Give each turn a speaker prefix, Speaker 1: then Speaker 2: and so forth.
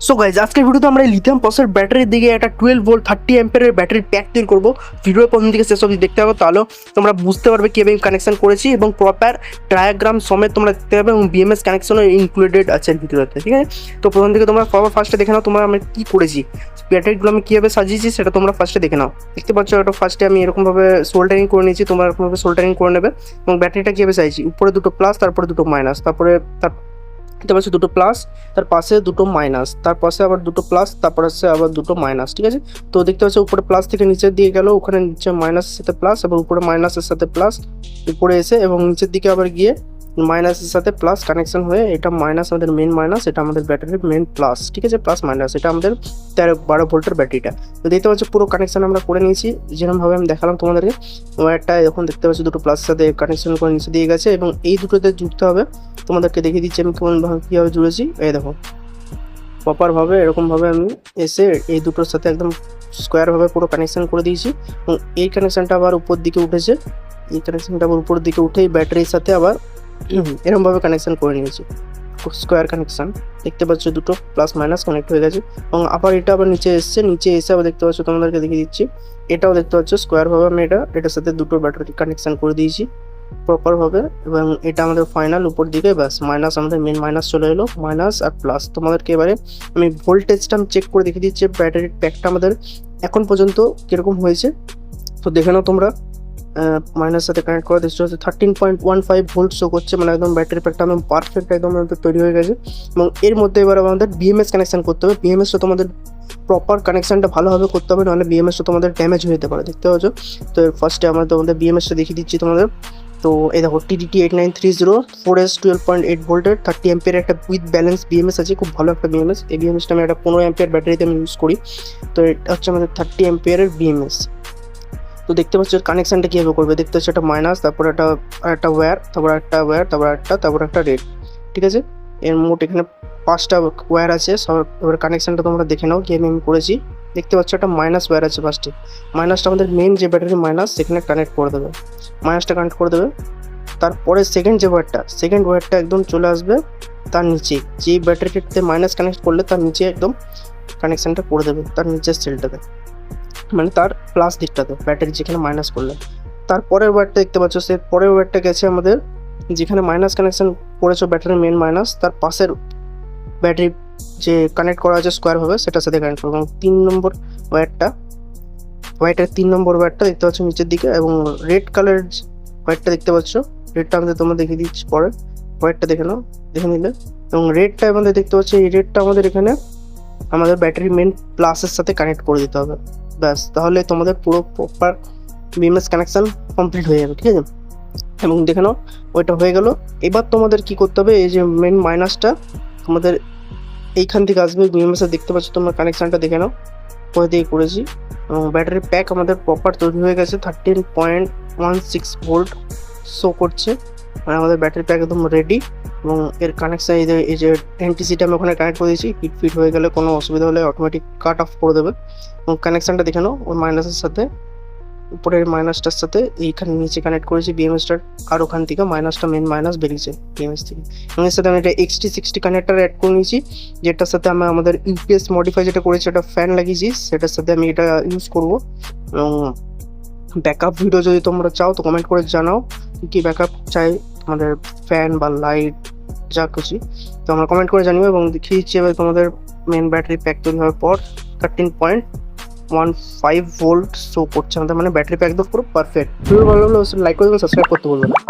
Speaker 1: So guys আজকের ভিডিওতে আমরা লিথিয়াম ফসফেট ব্যাটারির দিকে একটা 12 ভোল্ট 30 অ্যাম্পিয়ারের ব্যাটারির প্যাক তৈরি করবো। ভিডিওর প্রথম দিকে শেষ অবধি দেখতে হবে, তাহলে তোমরা বুঝতে পারবে কীভাবে আমি কানেকশন করেছি এবং প্রপার ডায়াগ্রাম সমেত তোমরা দেখতে পাবে এবং বিএমএস কানেকশনও ইনক্লুডেড আছে ভিডিওতে। ঠিক আছে, তো প্রথম দিকে তোমরা ফার্স্টে দেখে নাও তোমরা আমি কী করেছি, ব্যাটারিগুলো আমি কীভাবে সাজিয়েছি সেটা তোমরা ফার্স্টে দেখে নাও। দেখতে পাচ্ছ এটা ফার্স্টে আমি এরকমভাবে সোল্ডারিং করে নিয়েছি, তোমরা এরকমভাবে সোল্ডারিং করে নেবে। এবং ব্যাটারিটা কীভাবে সাজিয়েছি, উপরে দুটো প্লাস তারপরে দুটো মাইনাস, তারপরে দেখতে পাচ্ছি দুটো প্লাস, তার পাশে দুটো মাইনাস, তার পাশে আবার দুটো প্লাস, তারপর আছে আবার দুটো মাইনাস। ঠিক আছে, তো দেখতে পাচ্ছি উপরে প্লাস থেকে নিচের দিকে গেল, ওখানে নিচে মাইনাসের সাথে প্লাস এবং উপরে মাইনাসের সাথে প্লাস উপরে এসে এবং নিচের দিকে আবার গিয়ে মাইনাসের সাথে প্লাস কানেকশন হয়ে এটা মাইনাস আমাদের মেন মাইনাস, এটা আমাদের ব্যাটারির মেন প্লাস। ঠিক আছে, প্লাস মাইনাস এটা আমাদের 12 ভোল্টের ব্যাটারিটা। তো দেখতে পাচ্ছি পুরো কানেকশন আমরা করে নিয়েছি যেরকমভাবে আমি দেখালাম তোমাদেরকে। ওয়ারটা এখন দেখতে পাচ্ছি দুটো প্লাসের সাথে কানেকশন করে নিচে দিয়ে গেছে এবং এই দুটোতে যুক্ত হবে। তোমাদেরকে দেখিয়ে দিচ্ছি আমি কীভাবে জুড়েছি। এই দেখো প্রপারভাবে এরকমভাবে আমি এসে এই দুটোর সাথে একদম স্কোয়ারভাবে পুরো কানেকশন করে দিয়েছি এবং এই কানেকশানটা আবার উপর দিকে উঠেছে, এই কানেকশানটা আবার উপর দিকে উঠে এই ব্যাটারির সাথে আবার এরকমভাবে কানেকশন করে নিয়েছি, স্কোয়ার কানেকশন। দেখতে পাচ্ছ দুটো প্লাস মাইনাস কানেক্ট হয়ে গেছে এবং আবার এটা আবার নিচে এসছে, নিচে এসে আবার দেখতে পাচ্ছ তোমাদেরকে দেখিয়ে দিচ্ছি, এটাও দেখতে পাচ্ছ স্কোয়ারভাবে আমি এটার সাথে দুটো ব্যাটারি কানেকশন করে দিয়েছি প্রপারভাবে। এবং এটা আমাদের ফাইনাল উপর দিকে ব্যাস মাইনাস, আমাদের মেন মাইনাস চলে এলো, মাইনাস আর প্লাস। তোমাদেরকে এবারে আমি ভোল্টেজটা আমি চেক করে দেখিয়ে দিচ্ছি ব্যাটারির প্যাকটা আমাদের এখন পর্যন্ত কীরকম হয়েছে। তো দেখে নাও তোমরা, মাইনাস সাথে কানেক্ট করা দেখতে হচ্ছে 13.15 ভোল্ট শো করছে, মানে একদম ব্যাটারি প্যাকটা একদম পারফেক্ট একদম আমাদের তৈরি হয়ে গেছে। এবং এর মধ্যে এবার আমাদের বিএমএস কানেকশন করতে হবে। বিএমএসটা তোমাদের প্রপার কানেকশনটা ভালোভাবে করতে হবে, নাহলে বিএমএসটা তোমাদের ড্যামেজ হয়ে যেতে পারে। দেখতে পাচ্ছ, তো ফার্স্টে আমরা তোমাদের বিএমএসটা দেখিয়ে দিচ্ছি তোমাদের। তো এই দেখো TDT 8930 4S 12.8 ভোল্টের 30 অ্যাম্পিয়ার একটা উইথ ব্যালেন্স বিএমএস আছে, খুব ভালো একটা বিএমএস। এই বিএমএসটা আমি একটা 15 অ্যাম্পিয়ার ব্যাটারিতে আমি ইউজ করি। তো এটা হচ্ছে আমাদের 30 অ্যাম্পিয়ারের বিএমএস। তো দেখতে পাচ্ছ কানেকশানটা কীভাবে করবে, দেখতে পাচ্ছ একটা মাইনাস, তারপর একটা ওয়্যার, তারপর একটা ওয়্যার, তারপর একটা রেড। ঠিক আছে, এর মোট এখানে 5টা ওয়্যার আছে সব। এবার কানেকশানটা তোমরা দেখে নাও কি আমি করেছি। দেখতে পাচ্ছ একটা মাইনাস ওয়্যার আছে ফার্স্টে, মাইনাসটা আমাদের মেন যে ব্যাটারি মাইনাস সেখানে কানেক্ট করে দেবে, মাইনাসটা কানেক্ট করে দেবে। তারপরে সেকেন্ড ওয়্যারটা একদম চলে আসবে তার নিচে, যে ব্যাটারিতে মাইনাস কানেক্ট করলে তার নিচে একদম কানেকশানটা করে দেবে, তার নিচের সেলটাতে, মানে তার প্লাস দিকটাতে ব্যাটারি যেখানে মাইনাস করলে। তারপরের ওয়্যারটা দেখতে পাচ্ছ, সে পরের ওয়্যারটা গেছে আমাদের যেখানে মাইনাস কানেকশন করেছো ব্যাটারির মেন মাইনাস, তার পাশের ব্যাটারি যে কানেক্ট করা আছে স্কোয়ার হবে সেটার সাথে কানেক্ট করবো। এবং 3 নম্বর ওয়্যারটার 3 নম্বর ওয়্যারটা দেখতে পাচ্ছ নিচের দিকে, এবং রেড কালার ওয়্যারটা দেখতে পাচ্ছ, রেডটা আমাদের তোমরা দেখিয়ে দিচ্ছি পরে, ওয়্যারটা দেখে নিলে। এবং রেডটা আমাদের দেখতে পাচ্ছ, এই রেডটা আমাদের এখানে আমাদের ব্যাটারি মেন প্লাসের সাথে কানেক্ট করে দিতে হবে, ব্যাস তাহলে তোমাদের পুরো প্রপার বিএমএস কানেকশন কমপ্লিট হয়ে যাবে। ঠিক আছে, এবং দেখে নাও ওইটা হয়ে গেল। এবার তোমাদের কি করতে হবে, এই যে মেন মাইনাসটা তোমাদের এইখান থেকে আসবে বিএমএস এর, দেখতে পাচ্ছ তোমরা কানেকশনটা দেখে নাও কোথা থেকে করেছি। এবং ব্যাটারি প্যাক আমাদের প্রপার তৈরি হয়ে গেছে, 13.16 ভোল্ট শো করছে, মানে আমাদের ব্যাটারি প্যাক একদম রেডি। এবং এর কানেকশান এই যে এনটিসিটা আমি ওখানে কানেক্ট করে দিয়েছি, হিট ফিট হয়ে গেলে কোনো অসুবিধা হলে অটোমেটিক কাট অফ করে দেবে। এবং কানেকশানটা দেখে নাও, ওই মাইনাসের সাথে উপরের মাইনাসটার সাথে এইখানে নিচে কানেক্ট করেছি বিএমএসটার, আর ওখান থেকে মাইনাসটা মেন মাইনাস বেরিয়েছে বিএমএস থেকে। এবং এর সাথে আমি এটা XT60 কানেক্টার অ্যাড করে নিয়েছি, যেটার সাথে আমি আমাদের ইউপিএস মডিফাই যেটা করেছি এটা ফ্যান লাগিয়েছি, সেটার সাথে আমি এটা ইউজ করবো। এবং ব্যাকআপ ভিডিও যদি তোমরা চাও তো কমেন্ট করে জানাও কি ব্যাকআপ চাই, আমাদের ফ্যান বা লাইট যা খুশি তো আমরা কমেন্ট করে জানিও। এবং দেখিয়ে দিচ্ছি এবার তোমাদের মেন ব্যাটারি প্যাক তৈরি হওয়ার পর 13.15 ভোল্ট শো করছে আমাদের, মানে ব্যাটারি প্যাক একদম পুরো পারফেক্ট। ভিডিও ভালো লাগলে লাইক করে দেবেন, সাবস্ক্রাইব করতে বলবেন না।